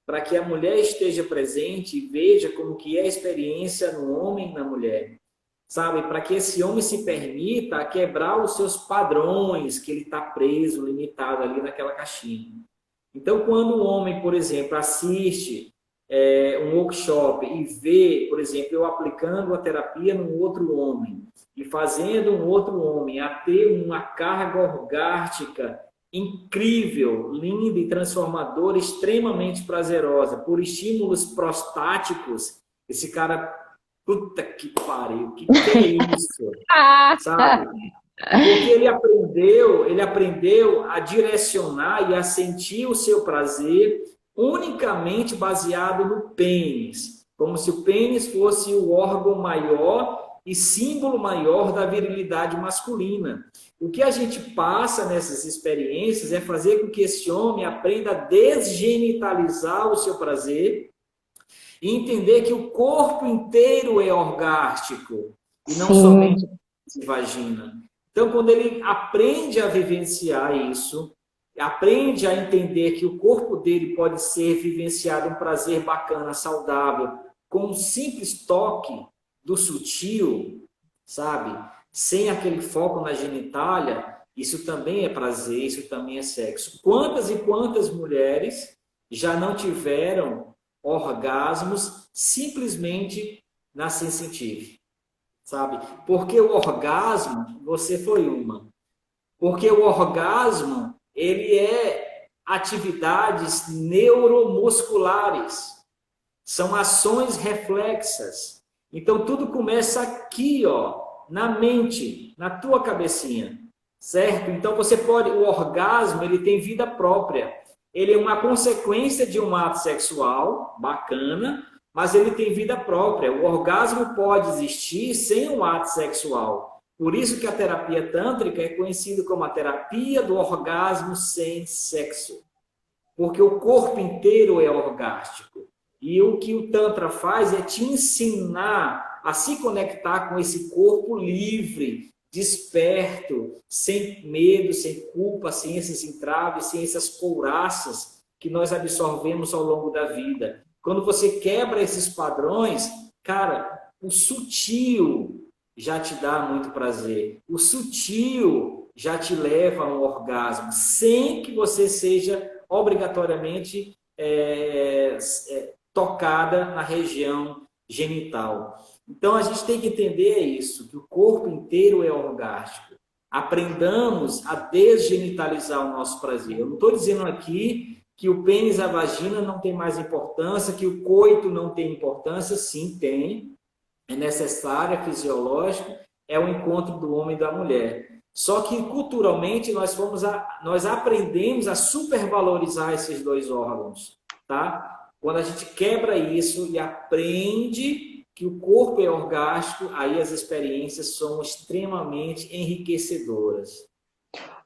Para que a mulher esteja presente e veja como que é a experiência no homem e na mulher. Sabe? Para que esse homem se permita quebrar os seus padrões, que ele está preso, limitado ali naquela caixinha. Então, quando um homem, por exemplo, assiste um workshop e vê, por exemplo, eu aplicando a terapia num outro homem e fazendo um outro homem a ter uma carga orgástica incrível, linda e transformadora, extremamente prazerosa, por estímulos prostáticos, esse cara, puta que pariu, que é isso? Sabe? Porque ele aprendeu a direcionar e a sentir o seu prazer unicamente baseado no pênis, como se o pênis fosse o órgão maior e símbolo maior da virilidade masculina. O que a gente passa nessas experiências é fazer com que esse homem aprenda a desgenitalizar o seu prazer e entender que o corpo inteiro é orgástico e não somente a vagina. Então, quando ele aprende a vivenciar isso, aprende a entender que o corpo dele pode ser vivenciado um prazer bacana, saudável, com um simples toque do sutil, sabe? Sem aquele foco na genitália, isso também é prazer, isso também é sexo. Quantas e quantas mulheres já não tiveram orgasmos simplesmente na sensitive? Sabe? Porque o orgasmo, você foi uma. Porque o orgasmo, ele é atividades neuromusculares. São ações reflexas. Então, tudo começa aqui, ó, na mente, na tua cabecinha. Certo? Então, o orgasmo, ele tem vida própria. Ele é uma consequência de um ato sexual, bacana, mas ele tem vida própria. O orgasmo pode existir sem um ato sexual. Por isso que a terapia tântrica é conhecida como a terapia do orgasmo sem sexo. Porque o corpo inteiro é orgástico. E o que o Tantra faz é te ensinar a se conectar com esse corpo livre, desperto, sem medo, sem culpa, sem esses entraves, sem essas couraças que nós absorvemos ao longo da vida. Quando você quebra esses padrões, cara, o sutil já te dá muito prazer. O sutil já te leva a um orgasmo, sem que você seja obrigatoriamente tocada na região genital. Então, a gente tem que entender isso, que o corpo inteiro é orgástico. Aprendamos a desgenitalizar o nosso prazer. Eu não estou dizendo aqui que o pênis e a vagina não tem mais importância, que o coito não tem importância. Sim, tem. É necessário, é fisiológico, é o encontro do homem e da mulher. Só que, culturalmente, nós aprendemos a supervalorizar esses dois órgãos. Tá? Quando a gente quebra isso e aprende que o corpo é orgástico, aí as experiências são extremamente enriquecedoras.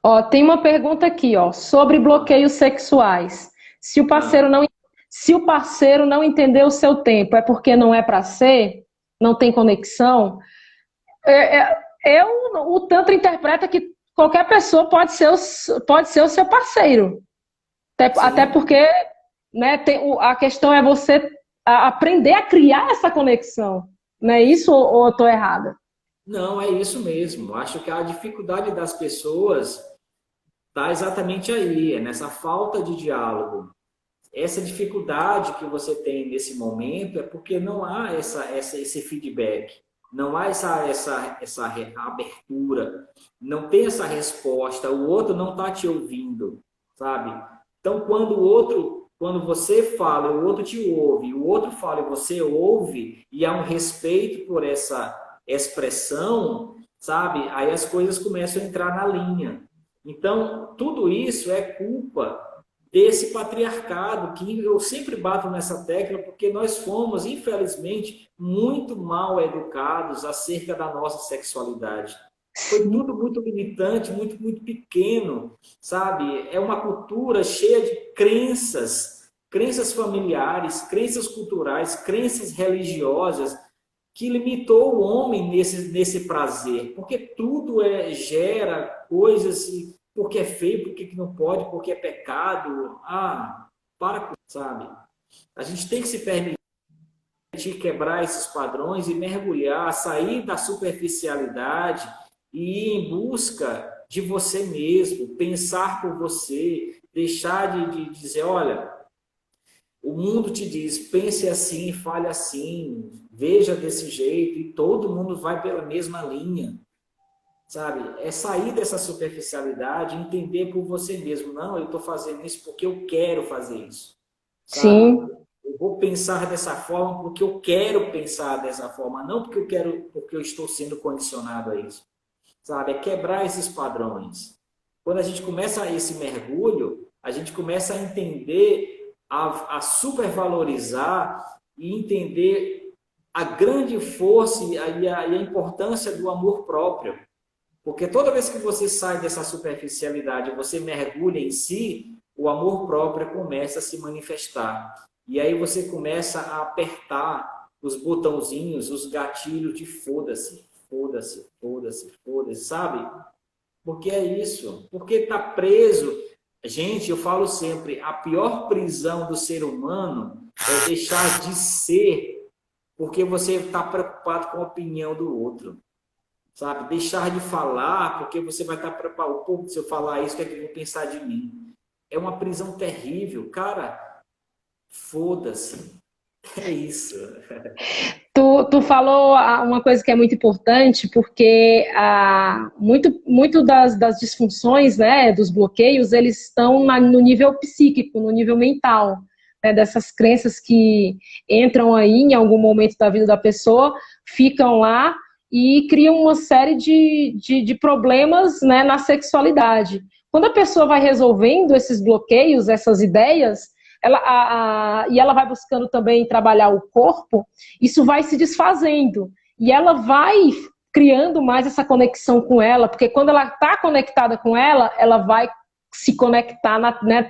Ó, tem uma pergunta aqui, ó, sobre bloqueios sexuais. Se o parceiro não entender o seu tempo, é porque não é para ser? Não tem conexão? O Tantra interpreta que qualquer pessoa pode ser o seu parceiro. Até porque, né, a questão é você aprender a criar essa conexão. Não é isso ou eu estou errada? Não, é isso mesmo. Acho que a dificuldade das pessoas está exatamente aí, é nessa falta de diálogo. Essa dificuldade que você tem nesse momento é porque não há esse feedback, não há essa abertura, não tem essa resposta, o outro não está te ouvindo, sabe? Então, quando você fala, o outro te ouve, o outro fala e você ouve, e há um respeito por essa expressão, sabe? Aí as coisas começam a entrar na linha. Então, tudo isso é culpa desse patriarcado, que eu sempre bato nessa tecla, porque nós fomos, infelizmente, muito mal educados acerca da nossa sexualidade. Foi tudo muito limitante, muito pequeno, sabe? É uma cultura cheia de crenças familiares, crenças culturais, crenças religiosas, que limitou o homem nesse prazer, porque tudo gera coisas, porque é feio, porque não pode, porque é pecado. Sabe? A gente tem que se permitir quebrar esses padrões e mergulhar, sair da superficialidade e ir em busca de você mesmo, pensar por você, deixar de dizer, olha, o mundo te diz, pense assim, fale assim, veja desse jeito, e todo mundo vai pela mesma linha, sabe? É sair dessa superficialidade, entender por você mesmo. Não, eu estou fazendo isso porque eu quero fazer isso, sabe? Sim. Eu vou pensar dessa forma porque eu quero pensar dessa forma, não porque eu estou sendo condicionado a isso, sabe? É quebrar esses padrões. Quando a gente começa esse mergulho, a gente começa a entender, a supervalorizar e entender a grande força e a importância do amor próprio. Porque toda vez que você sai dessa superficialidade, você mergulha em si, o amor próprio começa a se manifestar. E aí você começa a apertar os botãozinhos, os gatilhos de foda-se, foda-se, foda-se, foda-se, sabe? Porque é isso. Porque está preso. Gente, eu falo sempre, a pior prisão do ser humano é deixar de ser, porque você está preocupado com a opinião do outro. Sabe? Deixar de falar, porque você vai estar preocupado, pô, se eu falar isso, o que é que vão pensar de mim? É uma prisão terrível. Cara, foda-se. É isso. Tu falou uma coisa que é muito importante, porque muito das disfunções, né, dos bloqueios, eles estão no nível psíquico, no nível mental, né, dessas crenças que entram aí em algum momento da vida da pessoa, ficam lá e criam uma série de problemas, né, na sexualidade. Quando a pessoa vai resolvendo esses bloqueios, essas ideias, e ela vai buscando também trabalhar o corpo, isso vai se desfazendo. E ela vai criando mais essa conexão com ela, porque quando ela está conectada com ela vai se conectar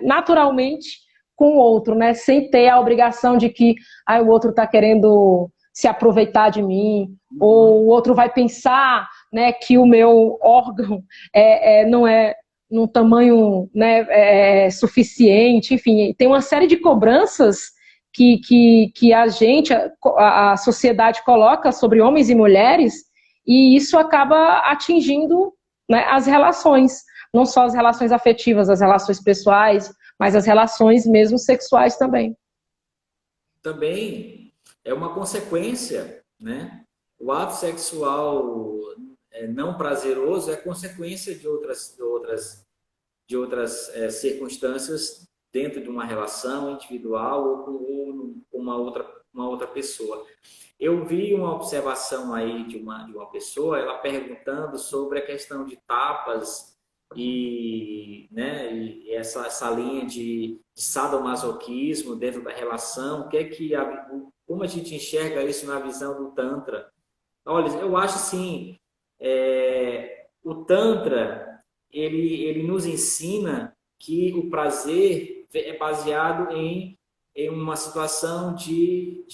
naturalmente com o outro, né? Sem ter a obrigação de que o outro está querendo se aproveitar de mim, ou o outro vai pensar, né, que o meu órgão não é num tamanho, né, suficiente, enfim, tem uma série de cobranças que a sociedade coloca sobre homens e mulheres, e isso acaba atingindo né, as relações, não só as relações afetivas, as relações pessoais, mas as relações mesmo sexuais também. Também é uma consequência, né? O ato sexual não prazeroso é consequência de outras circunstâncias dentro de uma relação individual ou com uma outra pessoa. Eu vi uma observação aí de uma pessoa, ela perguntando sobre a questão de tapas né, e essa linha de sadomasoquismo dentro da relação, como a gente enxerga isso na visão do Tantra? Olha, eu acho assim, o Tantra, ele nos ensina que o prazer é baseado em uma situação de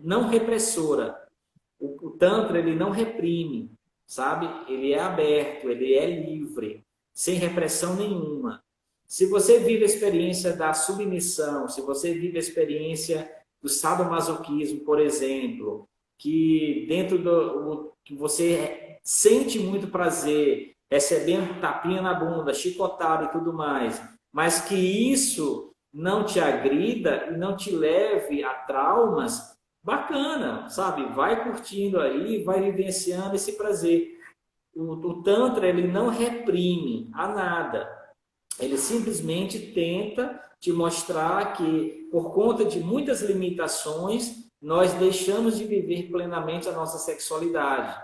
não repressora. O Tantra, ele não reprime, sabe? Ele é aberto, ele é livre, sem repressão nenhuma. Se você vive a experiência da submissão, se você vive a experiência do sadomasoquismo, por exemplo, que dentro que você sente muito prazer, recebendo tapinha na bunda, chicotado e tudo mais, mas que isso não te agrida e não te leve a traumas, bacana, sabe? Vai curtindo aí, vai vivenciando esse prazer. O Tantra, ele não reprime a nada. Ele simplesmente tenta te mostrar que, por conta de muitas limitações, nós deixamos de viver plenamente a nossa sexualidade,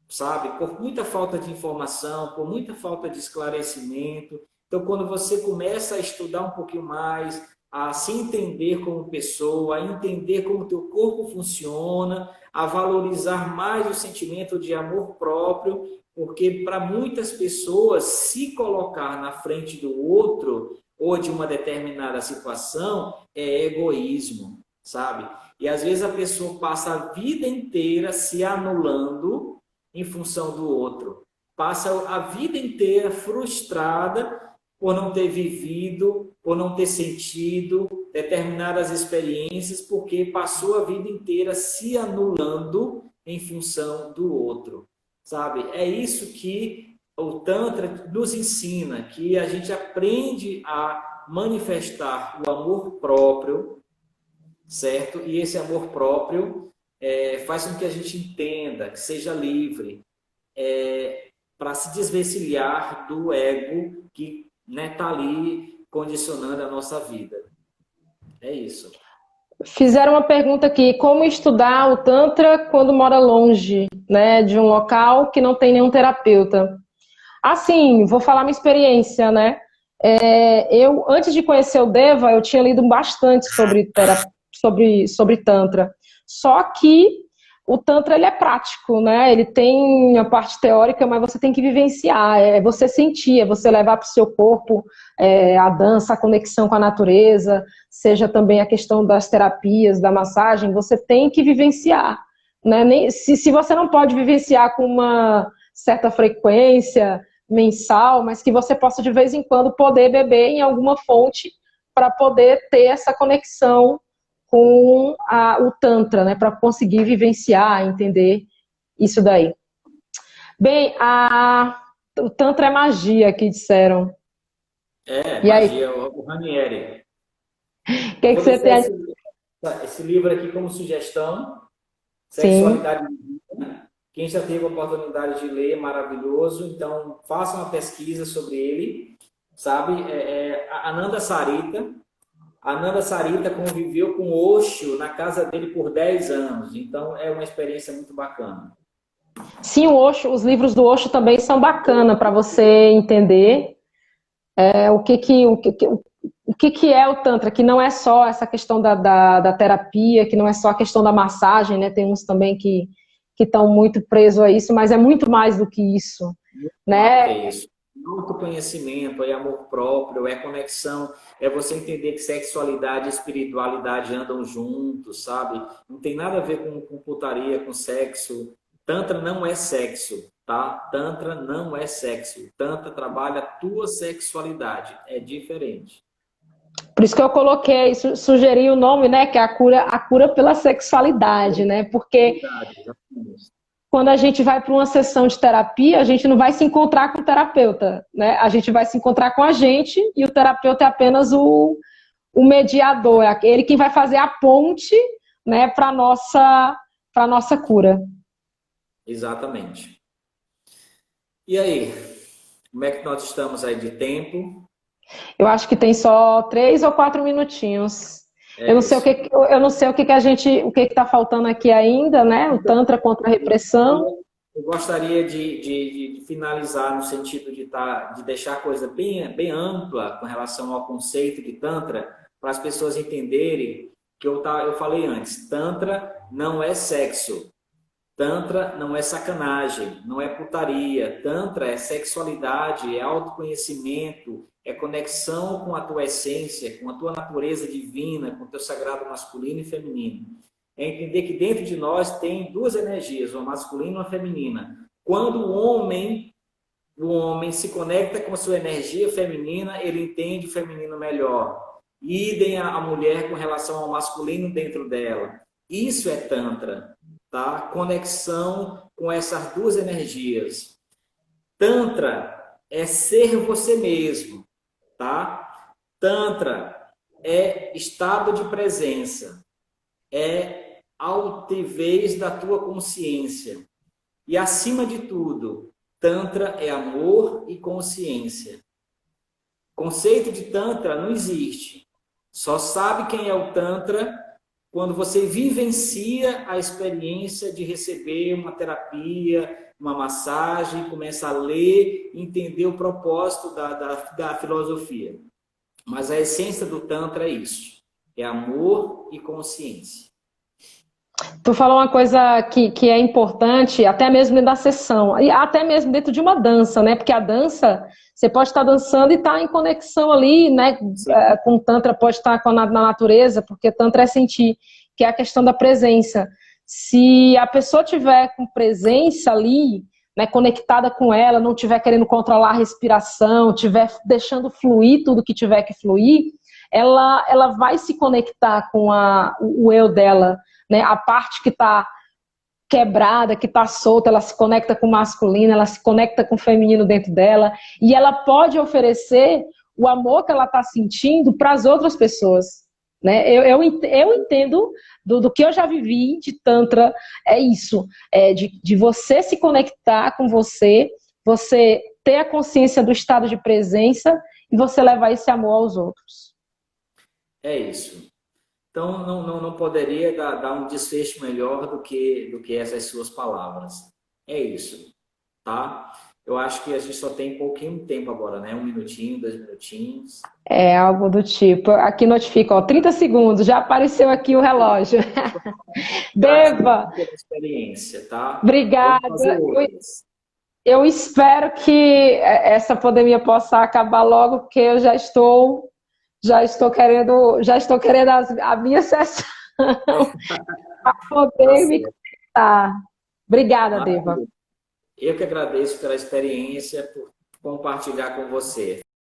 sabe? Por muita falta de informação, por muita falta de esclarecimento. Então, quando você começa a estudar um pouquinho mais, a se entender como pessoa, a entender como o teu corpo funciona, a valorizar mais o sentimento de amor próprio, porque para muitas pessoas, se colocar na frente do outro ou de uma determinada situação é egoísmo, sabe? E às vezes a pessoa passa a vida inteira se anulando em função do outro. Passa a vida inteira frustrada por não ter vivido, por não ter sentido determinadas experiências, porque passou a vida inteira se anulando em função do outro, sabe? É isso que o Tantra nos ensina, que a gente aprende a manifestar o amor próprio, certo? E esse amor próprio faz com que a gente entenda, que seja livre, para se desvencilhar do ego que está ali condicionando a nossa vida. É isso. Fizeram uma pergunta aqui, como estudar o Tantra quando mora longe, né, de um local que não tem nenhum terapeuta? Assim, vou falar minha experiência, né? Eu, antes de conhecer o Deva, eu tinha lido bastante sobre Tantra. Só que o Tantra, ele é prático, né? Ele tem a parte teórica, mas você tem que vivenciar, você sentir, você levar para o seu corpo a dança, a conexão com a natureza, seja também a questão das terapias, da massagem, você tem que vivenciar, né? Se você não pode vivenciar com uma certa frequência mensal, mas que você possa de vez em quando poder beber em alguma fonte para poder ter essa conexão com o Tantra, né, para conseguir vivenciar, entender isso daí. Bem, o Tantra é magia, que disseram. E magia, aí? O Ranieri. O que você tem? Esse livro aqui como sugestão, Sexualidade Divina. Quem já teve a oportunidade de ler, é maravilhoso. Então, faça uma pesquisa sobre ele, sabe? A Ananda Sarita conviveu com Osho na casa dele por 10 anos. Então, é uma experiência muito bacana. Sim, os livros do Osho também são bacanas para você entender o que é o Tantra, que não é só essa questão da terapia, que não é só a questão da massagem, né? Tem uns também que estão muito presos a isso, mas é muito mais do que isso, né? É isso. Autoconhecimento, é amor próprio, é conexão, é você entender que sexualidade e espiritualidade andam juntos, sabe? Não tem nada a ver com putaria, com sexo. Tantra não é sexo, tá? Tantra não é sexo. Tantra trabalha a tua sexualidade, é diferente. Por isso que eu coloquei, sugeri o nome, né? Que é a cura pela sexualidade, né? Porque quando a gente vai para uma sessão de terapia, a gente não vai se encontrar com o terapeuta, né? A gente vai se encontrar com a gente e o terapeuta é apenas o mediador, é aquele que vai fazer a ponte, né, para a nossa cura. Exatamente. E aí, como é que nós estamos aí de tempo? Eu acho que tem só 3 ou 4 minutinhos. É Eu não sei isso. eu não sei o que está faltando aqui ainda, né? O Tantra contra a repressão. Eu gostaria de finalizar no sentido de deixar a coisa bem ampla com relação ao conceito de Tantra, para as pessoas entenderem que eu falei antes, Tantra não é sexo, Tantra não é sacanagem, não é putaria, Tantra é sexualidade, é autoconhecimento, é conexão com a tua essência, com a tua natureza divina, com o teu sagrado masculino e feminino. É entender que dentro de nós tem duas energias, uma masculina e uma feminina. Quando o homem se conecta com a sua energia feminina, ele entende o feminino melhor. Idem a mulher com relação ao masculino dentro dela. Isso é Tantra, tá? Conexão com essas duas energias. Tantra é ser você mesmo, tá? Tantra é estado de presença, é altivez da tua consciência. E acima de tudo, Tantra é amor e consciência. Conceito de Tantra não existe. Só sabe quem é o Tantra quando você vivencia a experiência de receber uma terapia, uma massagem, começa a ler, entender o propósito da filosofia. Mas a essência do Tantra é isso. É amor e consciência. Tu falou uma coisa que é importante, até mesmo dentro da sessão, e até mesmo dentro de uma dança, né? Porque a dança, você pode estar dançando e estar em conexão ali, né? Com o Tantra, pode estar na natureza, porque Tantra é sentir, que é a questão da presença. Se a pessoa tiver com presença ali, né, conectada com ela, não tiver querendo controlar a respiração, tiver deixando fluir tudo que tiver que fluir, ela vai se conectar com o eu dela, né? A parte que está quebrada, que está solta, ela se conecta com o masculino, ela se conecta com o feminino dentro dela, e ela pode oferecer o amor que ela está sentindo para as outras pessoas. Né? Eu entendo do que eu já vivi de Tantra, é isso, de você se conectar com você ter a consciência do estado de presença e você levar esse amor aos outros. É isso. Então, não poderia dar um desfecho melhor do que essas suas palavras. É isso, tá? Eu acho que a gente só tem pouquinho tempo agora, né? 1 minutinho, 2 minutinhos. É algo do tipo. Aqui notifica, ó, 30 segundos, já apareceu aqui o relógio. Deva! Experiência, tá? Obrigada. Eu espero que essa pandemia possa acabar logo, porque eu já estou querendo a minha sessão para poder me conectar. Obrigada, Deva. Eu que agradeço pela experiência, por compartilhar com você.